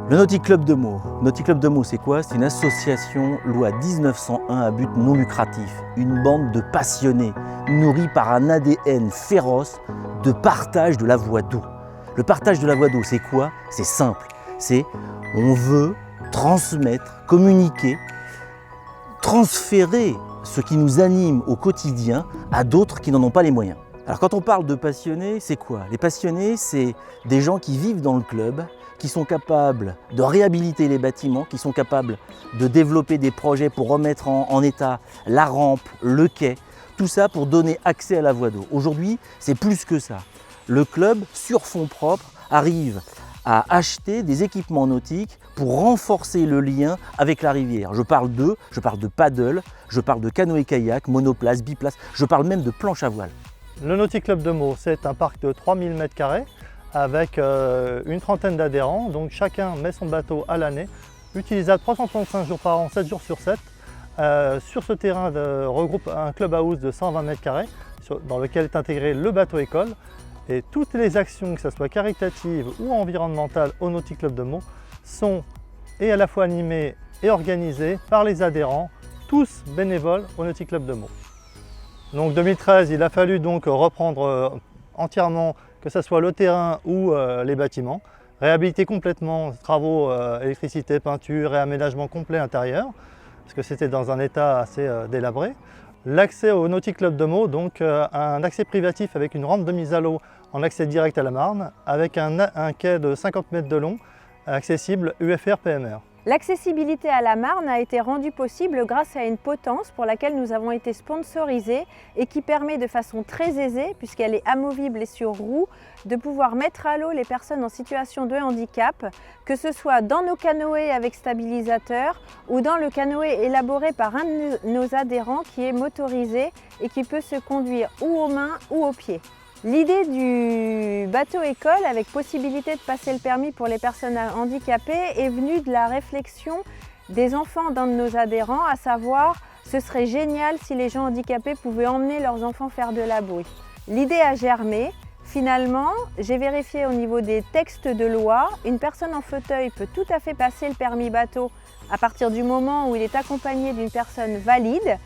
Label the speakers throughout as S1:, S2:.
S1: Le Nautic Club de Meaux. Nautic Club de Meaux, c'est quoi? C'est une association loi 1901 à but non lucratif. Une bande de passionnés, nourris par un ADN féroce de partage de la voie d'eau. Le partage de la voie d'eau, c'est quoi? C'est simple. C'est on veut transmettre, communiquer, transférer ce qui nous anime au quotidien à d'autres qui n'en ont pas les moyens. Alors quand on parle de passionnés, c'est quoi? Les passionnés, c'est des gens qui vivent dans le club, qui sont capables de réhabiliter les bâtiments, qui sont capables de développer des projets pour remettre en état la rampe, le quai, tout ça pour donner accès à la voie d'eau. Aujourd'hui, c'est plus que ça. Le club, sur fonds propres, arrive à acheter des équipements nautiques pour renforcer le lien avec la rivière. Je parle d'eux, je parle de paddle, je parle de canoë-kayak, monoplace, biplace, je parle même de planche à voile.
S2: Le Nautic Club de Meaux, c'est un parc de 3000 m² avec une trentaine d'adhérents. Donc chacun met son bateau à l'année, utilisable 365 jours par an, 7 jours sur 7. Sur ce terrain regroupe un clubhouse de 120 m² dans lequel est intégré le bateau école. Et toutes les actions, que ce soit caritatives ou environnementales au Nautic Club de Meaux, sont et à la fois animées et organisées par les adhérents, tous bénévoles au Nautic Club de Meaux. Donc 2013, il a fallu donc reprendre entièrement, que ce soit le terrain ou les bâtiments, réhabiliter complètement, travaux, électricité, peinture et aménagement complet intérieur, parce que c'était dans un état assez délabré. L'accès au Nautic Club de Meaux, donc un accès privatif avec une rampe de mise à l'eau en accès direct à la Marne, avec un quai de 50 mètres de long, accessible UFR-PMR.
S3: L'accessibilité à la Marne a été rendue possible grâce à une potence pour laquelle nous avons été sponsorisés et qui permet de façon très aisée, puisqu'elle est amovible et sur roue, de pouvoir mettre à l'eau les personnes en situation de handicap, que ce soit dans nos canoës avec stabilisateur ou dans le canoë élaboré par un de nos adhérents qui est motorisé et qui peut se conduire ou aux mains ou aux pieds. L'idée du bateau école avec possibilité de passer le permis pour les personnes handicapées est venue de la réflexion des enfants d'un de nos adhérents, à savoir ce serait génial si les gens handicapés pouvaient emmener leurs enfants faire de la bouée. L'idée a germé. Finalement, j'ai vérifié au niveau des textes de loi, une personne en fauteuil peut tout à fait passer le permis bateau à partir du moment où il est accompagné d'une personne valide.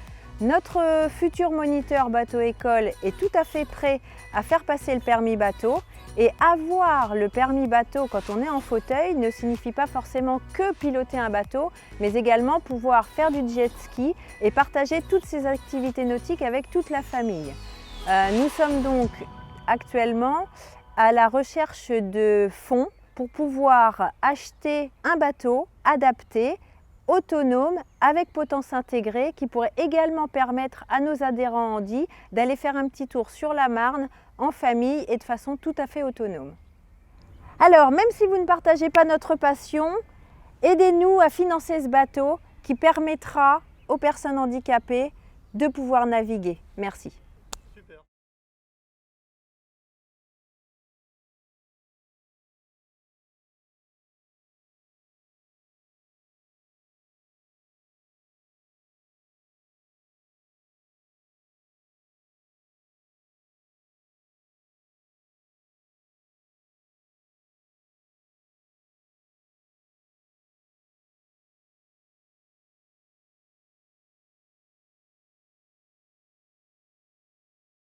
S3: Notre futur moniteur bateau-école est tout à fait prêt à faire passer le permis bateau, et avoir le permis bateau quand on est en fauteuil ne signifie pas forcément que piloter un bateau, mais également pouvoir faire du jet ski et partager toutes ces activités nautiques avec toute la famille. Nous sommes donc actuellement à la recherche de fonds pour pouvoir acheter un bateau adapté, autonome, avec potence intégrée, qui pourrait également permettre à nos adhérents handi d'aller faire un petit tour sur la Marne en famille et de façon tout à fait autonome. Alors, même si vous ne partagez pas notre passion, aidez-nous à financer ce bateau qui permettra aux personnes handicapées de pouvoir naviguer. Merci.